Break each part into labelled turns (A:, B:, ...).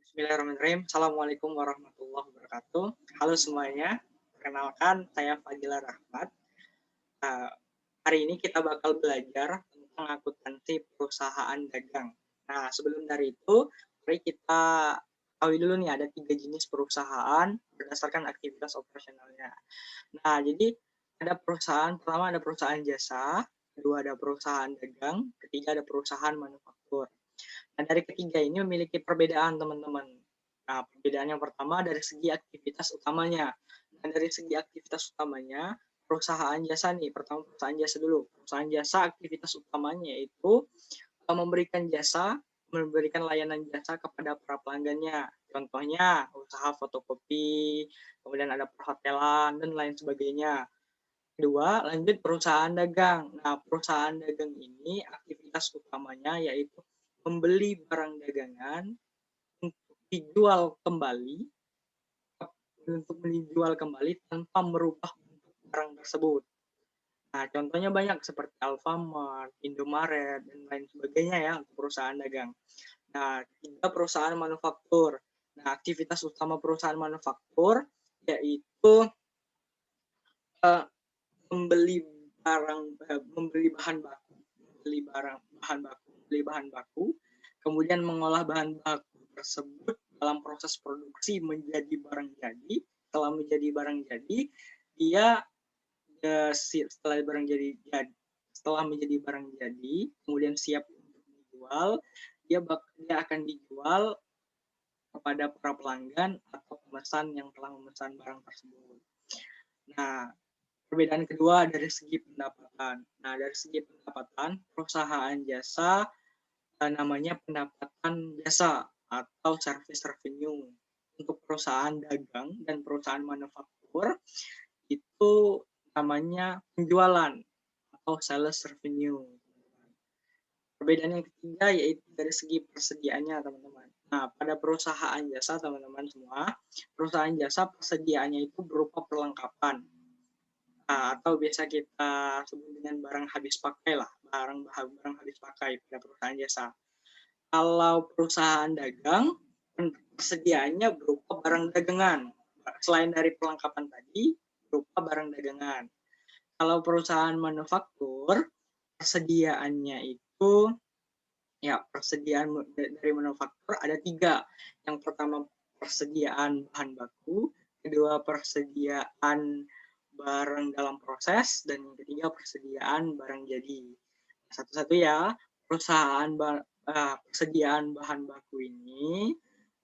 A: Bismillahirrahmanirrahim. Assalamualaikum warahmatullahi wabarakatuh. Halo semuanya, perkenalkan saya Fadila Rahmat. Nah, hari ini kita bakal belajar tentang akuntansi perusahaan dagang. Nah, sebelum dari itu, mari kita tahu dulu nih ada 3 jenis perusahaan berdasarkan aktivitas operasionalnya. Nah, jadi ada perusahaan, pertama ada perusahaan jasa, kedua ada perusahaan dagang, ketiga ada perusahaan manufaktur. Nah, dari ketiga ini memiliki perbedaan, teman-teman. Nah, perbedaan yang pertama dari segi aktivitas utamanya. Nah, dari segi aktivitas utamanya, perusahaan jasa nih, pertama perusahaan jasa dulu. Perusahaan jasa aktivitas utamanya itu memberikan layanan jasa kepada para pelanggannya. Contohnya usaha fotokopi, kemudian ada perhotelan dan lain sebagainya. Kedua, lanjut perusahaan dagang. Nah, perusahaan dagang ini aktivitas utamanya yaitu membeli barang dagangan untuk dijual kembali tanpa merubah bentuk barang tersebut. Nah, contohnya banyak seperti Alfamart, Indomaret, dan lain sebagainya ya untuk perusahaan dagang. Nah, ketiga perusahaan manufaktur. Nah, aktivitas utama perusahaan manufaktur yaitu uh, membeli bahan baku, kemudian mengolah bahan baku tersebut dalam proses produksi menjadi barang jadi. Setelah menjadi barang jadi, dia setelah menjadi barang jadi, kemudian siap untuk dijual, dia akan dijual kepada para pelanggan atau pemesan yang telah memesan barang tersebut. Nah, perbedaan kedua dari segi pendapatan. Nah, dari segi pendapatan, perusahaan jasa namanya pendapatan jasa atau service revenue. Untuk perusahaan dagang dan perusahaan manufaktur itu namanya penjualan atau sales revenue. Perbedaan yang ketiga yaitu dari segi persediaannya, teman-teman. Nah, pada perusahaan jasa, teman-teman semua, perusahaan jasa persediaannya itu berupa perlengkapan. Atau biasa kita sebut dengan barang habis pakai lah, barang habis pakai pada perusahaan jasa. Kalau perusahaan dagang, persediaannya berupa barang dagangan. Selain dari perlengkapan tadi, berupa barang dagangan. Kalau perusahaan manufaktur, persediaannya itu, ya persediaan dari manufaktur ada 3. Yang pertama persediaan bahan baku, kedua persediaan barang dalam proses, dan yang ketiga persediaan barang jadi. Satu-satu ya, persediaan bahan baku ini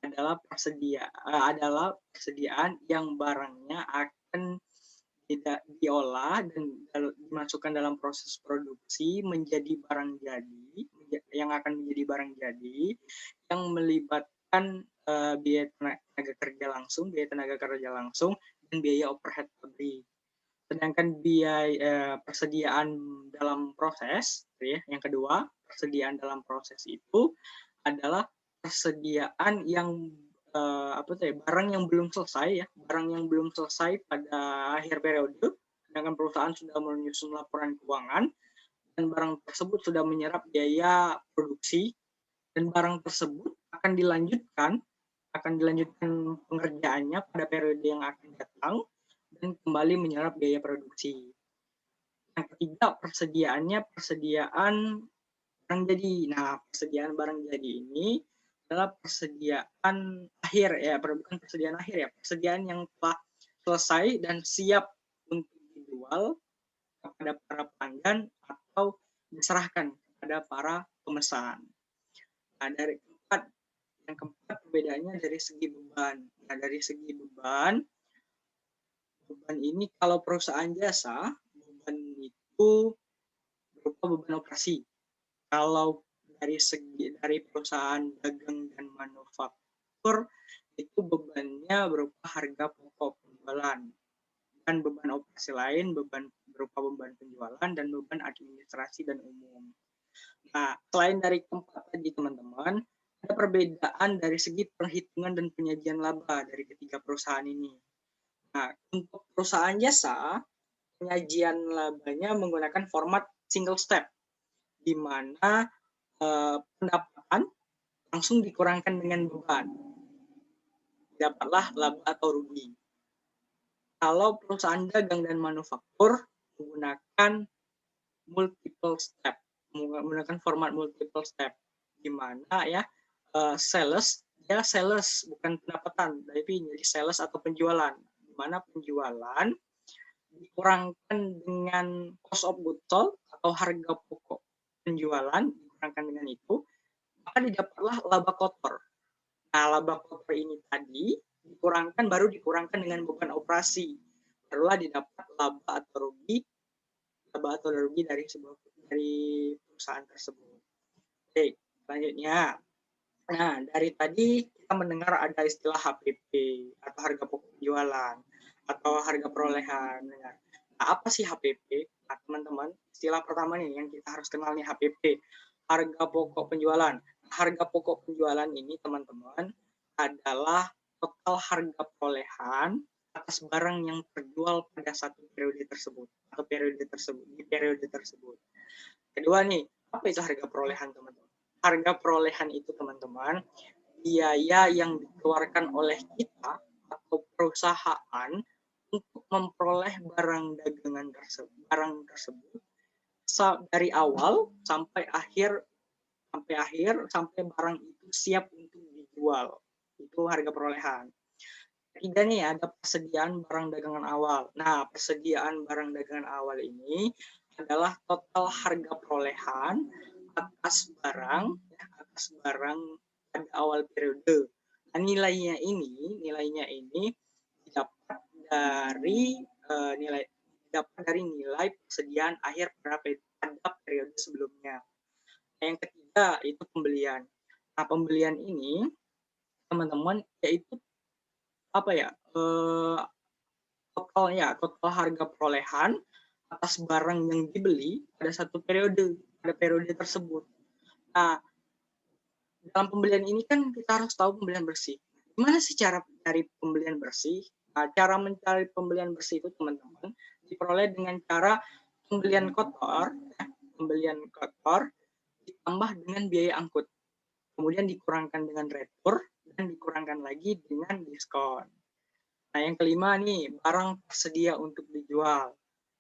A: adalah persediaan yang barangnya akan tidak diolah dan dimasukkan dalam proses produksi menjadi barang jadi, yang akan menjadi barang jadi, yang melibatkan biaya tenaga kerja langsung dan biaya overhead pabrik. Sedangkan biaya persediaan dalam proses, ya, yang kedua, persediaan dalam proses itu adalah persediaan yang barang yang belum selesai ya, barang yang belum selesai pada akhir periode, sedangkan perusahaan sudah menyusun laporan keuangan dan barang tersebut sudah menyerap biaya produksi dan barang tersebut akan dilanjutkan pengerjaannya pada periode yang akan datang dan kembali menyerap biaya produksi. Yang ketiga, persediaan barang jadi. Nah, persediaan barang jadi ini adalah persediaan akhir ya, bukan persediaan akhir ya, persediaan yang telah selesai dan siap untuk dijual kepada para pelanggan atau diserahkan kepada para pemesan. Nah, yang keempat perbedaannya dari segi beban. Nah, dari segi beban ini kalau perusahaan jasa, beban itu berupa beban operasi. Kalau dari perusahaan dagang dan manufaktur itu bebannya berupa harga pokok penjualan, dan beban operasi lain berupa beban penjualan dan beban administrasi dan umum. Nah, selain dari keempat tadi, teman-teman, ada perbedaan dari segi perhitungan dan penyajian laba dari ketiga perusahaan ini. Nah, untuk perusahaan jasa, penyajian labanya menggunakan format single step, di mana pendapatan langsung dikurangkan dengan beban. dapatlah laba atau rugi. Kalau perusahaan dagang dan manufaktur menggunakan multiple step, menggunakan format multiple step, di mana ya sales bukan pendapatan, tapi jadi sales atau penjualan, di mana penjualan dikurangkan dengan cost of goods sold atau harga pokok penjualan dikurangkan dengan itu, maka didapatlah laba kotor. Nah, laba kotor ini tadi baru dikurangkan dengan beban operasi, barulah didapat laba atau rugi dari perusahaan tersebut. Oke, selanjutnya. Nah, dari tadi kita mendengar ada istilah HPP atau harga pokok penjualan atau harga perolehan. Nah, apa sih HPP? Nah, teman-teman, istilah pertama nih yang kita harus kenal nih HPP, harga pokok penjualan. Harga pokok penjualan ini, teman-teman, adalah total harga perolehan atas barang yang terjual pada satu periode tersebut atau di periode tersebut. Kedua nih, apa itu harga perolehan, teman-teman? Harga perolehan itu, teman-teman, biaya yang dikeluarkan oleh kita atau perusahaan untuk memperoleh barang dagangan tersebut dari awal sampai barang itu siap untuk dijual. Itu harga perolehan. Ketiga nih, ada persediaan barang dagangan awal. Nah, persediaan barang dagangan awal ini adalah total harga perolehan atas barang pada awal periode. Nah, nilainya ini didapat dari nilai persediaan akhir pada periode sebelumnya. Nah, yang ketiga itu pembelian. Nah, pembelian ini, teman-teman, yaitu total harga perolehan atas barang yang dibeli pada periode tersebut. Nah, dalam pembelian ini kan kita harus tahu pembelian bersih. Gimana sih cara mencari pembelian bersih? Nah, cara mencari pembelian bersih itu, teman-teman, diperoleh dengan cara pembelian kotor ditambah dengan biaya angkut. Kemudian dikurangkan dengan retur dan dikurangkan lagi dengan diskon. Nah, yang kelima nih, barang tersedia untuk dijual.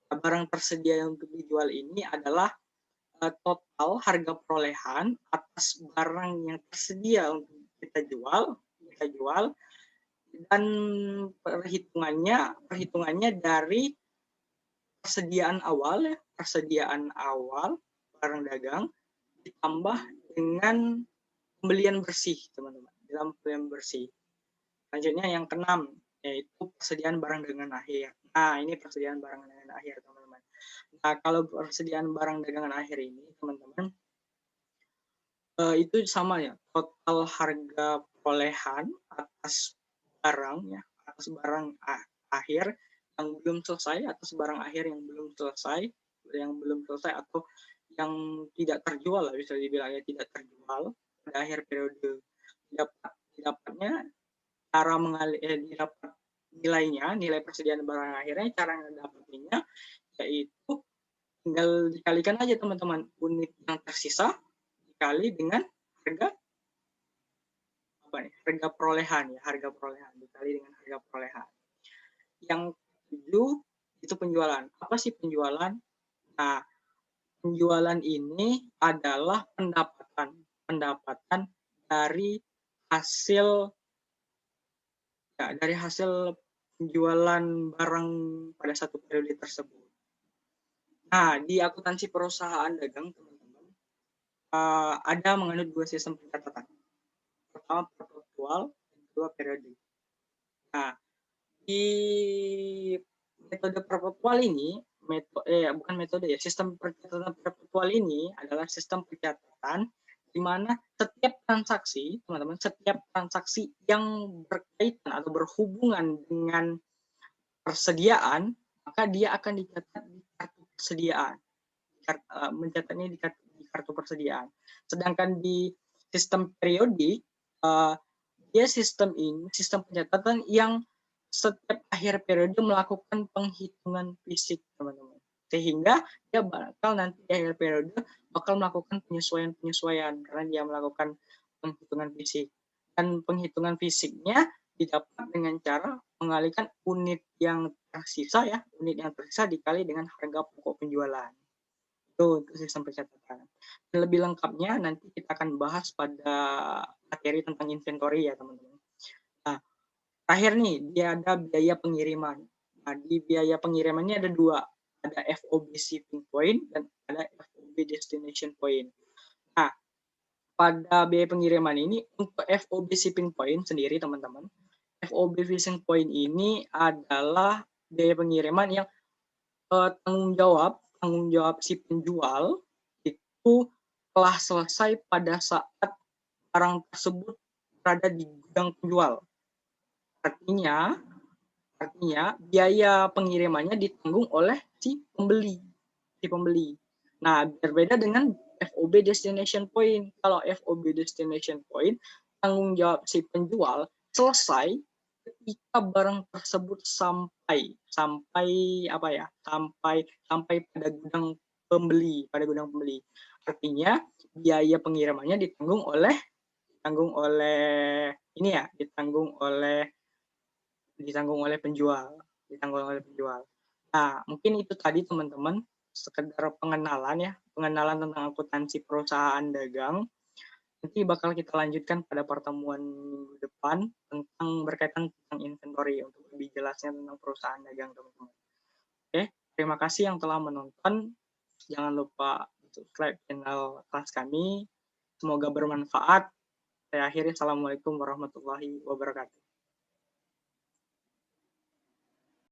A: Nah, barang tersedia untuk dijual ini adalah total harga perolehan atas barang yang tersedia untuk kita jual dan perhitungannya dari persediaan awal barang dagang ditambah dengan pembelian bersih, teman-teman. Dalam pembelian bersih. Selanjutnya yang keenam, yaitu persediaan barang dagangan akhir. Nah, ini persediaan barang dagangan akhir, teman-teman. Nah, kalau persediaan barang dagangan akhir ini, teman-teman, itu sama ya, total harga perolehan atas barang akhir yang belum selesai, atas barang akhir yang belum selesai atau yang tidak terjual lah, bisa dibilang ya, tidak terjual pada akhir periode. Didapatnya cara didapat nilai persediaan barang akhirnya, cara mendapatnya yaitu tinggal dikalikan aja, teman-teman, unit yang tersisa dikali dengan harga perolehan dikali dengan harga perolehan. Yang ketujuh itu penjualan. Apa sih penjualan? Nah, penjualan ini adalah pendapatan dari hasil penjualan barang pada satu periode tersebut. Nah, di akuntansi perusahaan dagang, teman-teman, ada menganut dua sistem pencatatan. Pertama perpetual, kedua periode. Nah, di metode perpetual ini, sistem pencatatan perpetual ini adalah sistem pencatatan di mana setiap transaksi yang berkaitan atau berhubungan dengan persediaan, maka dia akan dicatat di kartu persediaan. Mencatatnya di kartu persediaan. Sedangkan di sistem periodik, dia sistem pencatatan yang setiap akhir periode melakukan penghitungan fisik, teman-teman. Sehingga dia bakal nanti di akhir periode bakal melakukan penyesuaian karena dia melakukan penghitungan fisik. Dan penghitungan fisiknya didapat dengan cara mengalihkan unit yang tersisa ya, unit yang tersisa dikali dengan harga pokok penjualan. Itu untuk sistem pencatatan. Dan lebih lengkapnya nanti kita akan bahas pada materi tentang inventory ya teman-teman. Nah, terakhir nih, dia ada biaya pengiriman. Nah, di biaya pengirimannya ada dua. Ada FOB shipping point dan ada FOB destination point. Nah, pada biaya pengiriman ini, untuk FOB shipping point sendiri teman-teman, FOB shipping point ini adalah biaya pengiriman yang tanggung jawab si penjual itu telah selesai pada saat barang tersebut berada di gudang penjual. Artinya biaya pengirimannya ditanggung oleh si pembeli. Nah, berbeda dengan FOB destination point. Kalau FOB destination point, tanggung jawab si penjual selesai ketika barang tersebut sampai pada gudang pembeli. Artinya biaya pengirimannya ditanggung oleh penjual. Nah, mungkin itu tadi teman-teman sekedar pengenalan tentang akuntansi perusahaan dagang. Nanti bakal kita lanjutkan pada pertemuan minggu depan berkaitan tentang inventory untuk lebih jelasnya tentang perusahaan dagang teman-teman. Oke, terima kasih yang telah menonton. Jangan lupa subscribe channel kelas kami. Semoga bermanfaat. Saya akhiri, assalamualaikum warahmatullahi wabarakatuh.